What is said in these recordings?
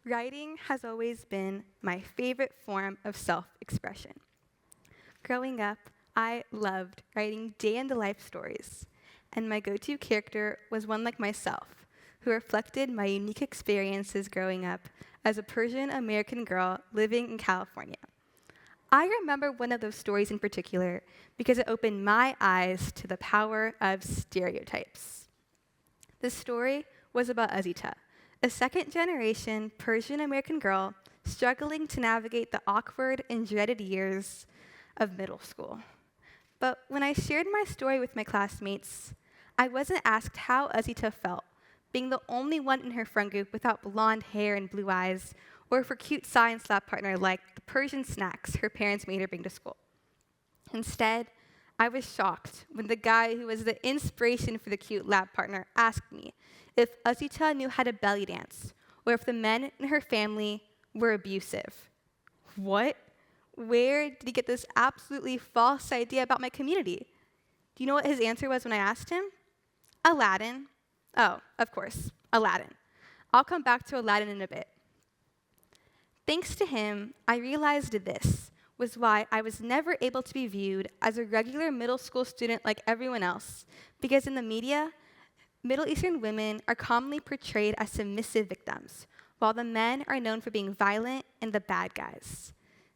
Writing has always been my favorite form of self-expression. Growing up, I loved writing day-in-the-life stories, and my go-to character was one like myself, who reflected my unique experiences growing up as a Persian American girl living in California. I remember one of those stories in particular because it opened my eyes to the power of stereotypes. The story was about Azita, a second-generation Persian American girl struggling to navigate the awkward and dreaded years of middle school. But when I shared my story with my classmates, I wasn't asked how Azita felt, being the only one in her friend group without blonde hair and blue eyes, or for cute science lab partner like the Persian snacks her parents made her bring to school. Instead, I was shocked when the guy who was the inspiration for the cute lab partner asked me if Azita knew how to belly dance, or if the men in her family were abusive. What? Where did he get this absolutely false idea about my community? Do you know what his answer was when I asked him? Aladdin. Oh, of course, Aladdin. I'll come back to Aladdin in a bit. Thanks to him, I realized this was why I was never able to be viewed as a regular middle school student like everyone else, because in the media, Middle Eastern women are commonly portrayed as submissive victims, while the men are known for being violent and the bad guys.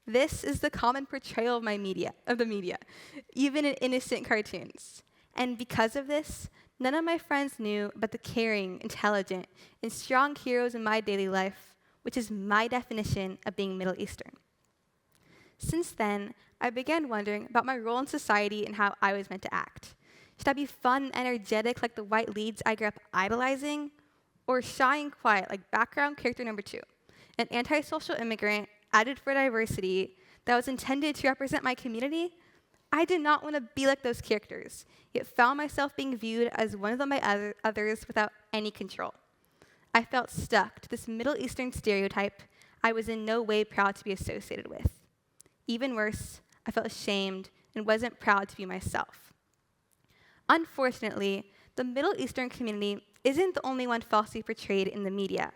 This is the common portrayal of the media, even in innocent cartoons. And because of this, none of my friends knew about the caring, intelligent, and strong heroes in my daily life, which is my definition of being Middle Eastern. Since then, I began wondering about my role in society and how I was meant to act. Should I be fun and energetic like the white leads I grew up idolizing? Or shy and quiet like background character number 2, an antisocial immigrant added for diversity that was intended to represent my community? I did not want to be like those characters, yet found myself being viewed as one of my others without any control. I felt stuck to this Middle Eastern stereotype I was in no way proud to be associated with. Even worse, I felt ashamed and wasn't proud to be myself. Unfortunately, the Middle Eastern community isn't the only one falsely portrayed in the media.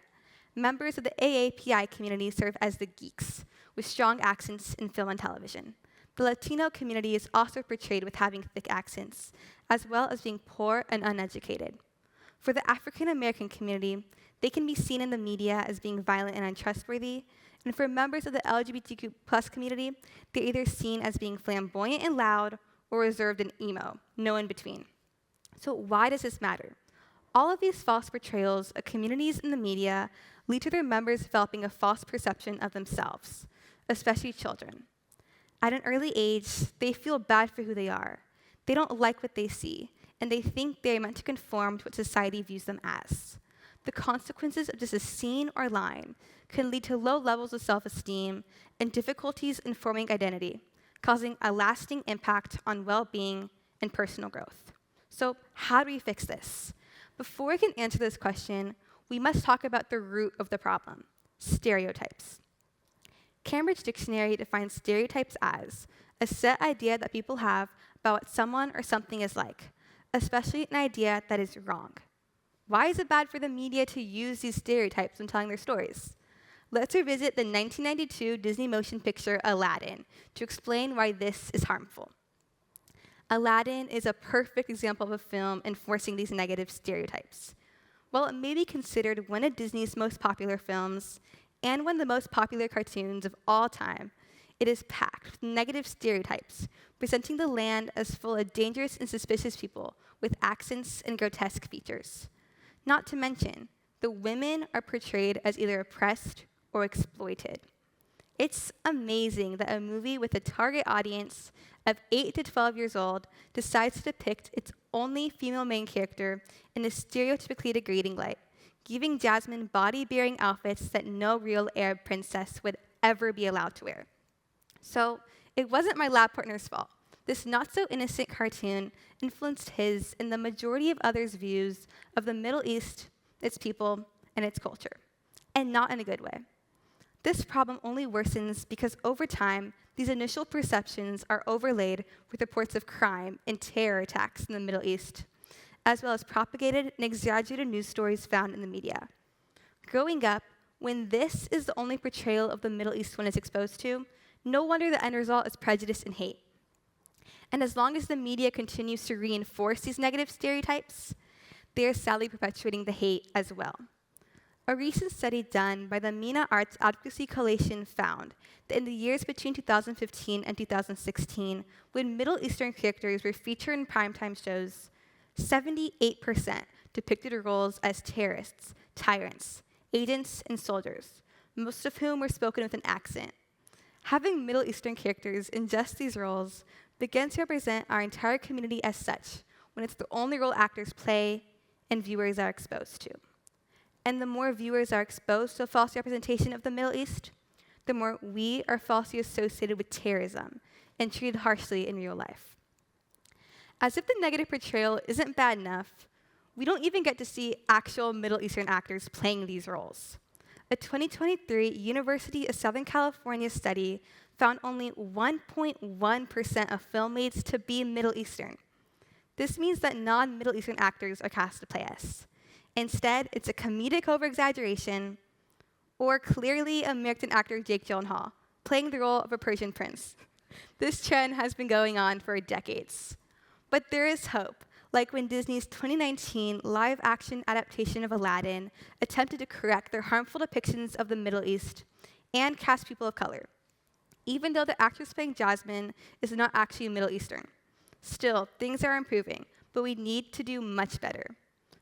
Members of the AAPI community serve as the geeks, with strong accents in film and television. The Latino community is also portrayed with having thick accents, as well as being poor and uneducated. For the African American community, they can be seen in the media as being violent and untrustworthy, and for members of the LGBTQ+ community, they're either seen as being flamboyant and loud, or reserved and emo, no in between. So why does this matter? All of these false portrayals of communities in the media lead to their members developing a false perception of themselves, especially children. At an early age, they feel bad for who they are. They don't like what they see, and they think they are meant to conform to what society views them as. The consequences of just a scene or line can lead to low levels of self-esteem and difficulties in forming identity, causing a lasting impact on well-being and personal growth. So how do we fix this? Before we can answer this question, we must talk about the root of the problem, stereotypes. Cambridge Dictionary defines stereotypes as a set idea that people have about what someone or something is like, especially an idea that is wrong. Why is it bad for the media to use these stereotypes when telling their stories? Let's revisit the 1992 Disney motion picture Aladdin to explain why this is harmful. Aladdin is a perfect example of a film enforcing these negative stereotypes. While it may be considered one of Disney's most popular films and one of the most popular cartoons of all time, it is packed with negative stereotypes, presenting the land as full of dangerous and suspicious people with accents and grotesque features. Not to mention, the women are portrayed as either oppressed or exploited. It's amazing that a movie with a target audience of 8 to 12 years old decides to depict its only female main character in a stereotypically degrading light, giving Jasmine body-bearing outfits that no real Arab princess would ever be allowed to wear. So it wasn't my lab partner's fault. This not-so-innocent cartoon influenced his and the majority of others' views of the Middle East, its people, and its culture, and not in a good way. This problem only worsens because over time, these initial perceptions are overlaid with reports of crime and terror attacks in the Middle East, as well as propagated and exaggerated news stories found in the media. Growing up, When this is the only portrayal of the Middle East one is exposed to, no wonder the end result is prejudice and hate. And as long as the media continues to reinforce these negative stereotypes, they are sadly perpetuating the hate as well. A recent study done by the MENA Arts Advocacy Coalition found that in the years between 2015 and 2016, when Middle Eastern characters were featured in primetime shows, 78% depicted roles as terrorists, tyrants, agents, and soldiers, most of whom were spoken with an accent. Having Middle Eastern characters in just these roles begins to represent our entire community as such, when it's the only role actors play and viewers are exposed to. And the more viewers are exposed to a false representation of the Middle East, the more we are falsely associated with terrorism and treated harshly in real life. As if the negative portrayal isn't bad enough, we don't even get to see actual Middle Eastern actors playing these roles. A 2023 University of Southern California study found only 1.1% of film leads to be Middle Eastern. This means that non-Middle Eastern actors are cast to play us. Instead, it's a comedic over-exaggeration, or clearly American actor Jake Gyllenhaal, playing the role of a Persian prince. This trend has been going on for decades. But there is hope, like when Disney's 2019 live-action adaptation of Aladdin attempted to correct their harmful depictions of the Middle East and cast people of color, even though the actress playing Jasmine is not actually Middle Eastern. Still, things are improving, but we need to do much better.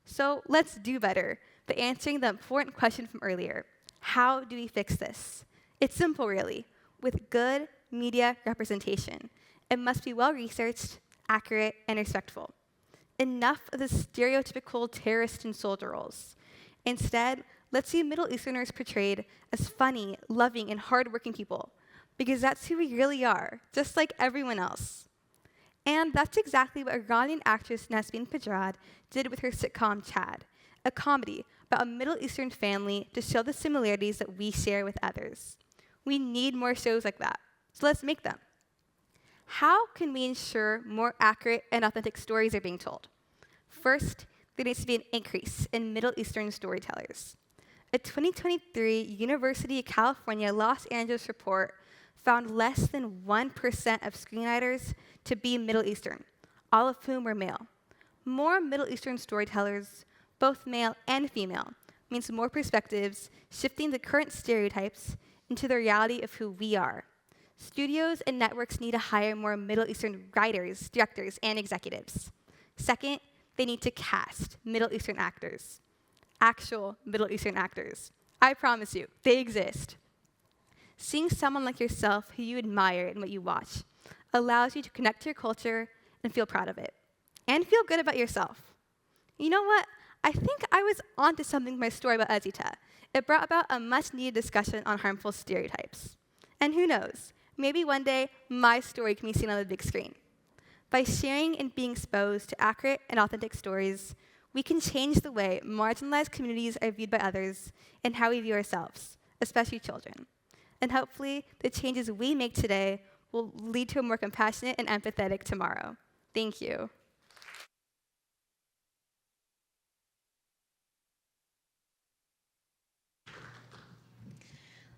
So let's do better by answering the important question from earlier. How do we fix this? It's simple, really. With good media representation, it must be well-researched, accurate, and respectful. Enough of the stereotypical terrorist and soldier roles. Instead, let's see Middle Easterners portrayed as funny, loving, and hardworking people, because that's who we really are, just like everyone else. And that's exactly what Iranian actress Nasmin Pedrad did with her sitcom Chad, a comedy about a Middle Eastern family to show the similarities that we share with others. We need more shows like that, so let's make them. How can we ensure more accurate and authentic stories are being told? First, there needs to be an increase in Middle Eastern storytellers. A 2023 University of California, Los Angeles report found less than 1% of screenwriters to be Middle Eastern, all of whom were male. More Middle Eastern storytellers, both male and female, means more perspectives, shifting the current stereotypes into the reality of who we are. Studios and networks need to hire more Middle Eastern writers, directors, and executives. Second, they need to cast Middle Eastern actors. Actual Middle Eastern actors. I promise you, they exist. Seeing someone like yourself who you admire in what you watch allows you to connect to your culture and feel proud of it. And feel good about yourself. You know what? I think I was onto something with my story about Azita. It brought about a much-needed discussion on harmful stereotypes. And who knows, maybe one day my story can be seen on the big screen. By sharing and being exposed to accurate and authentic stories, we can change the way marginalized communities are viewed by others and how we view ourselves, especially children. And hopefully, the changes we make today will lead to a more compassionate and empathetic tomorrow. Thank you.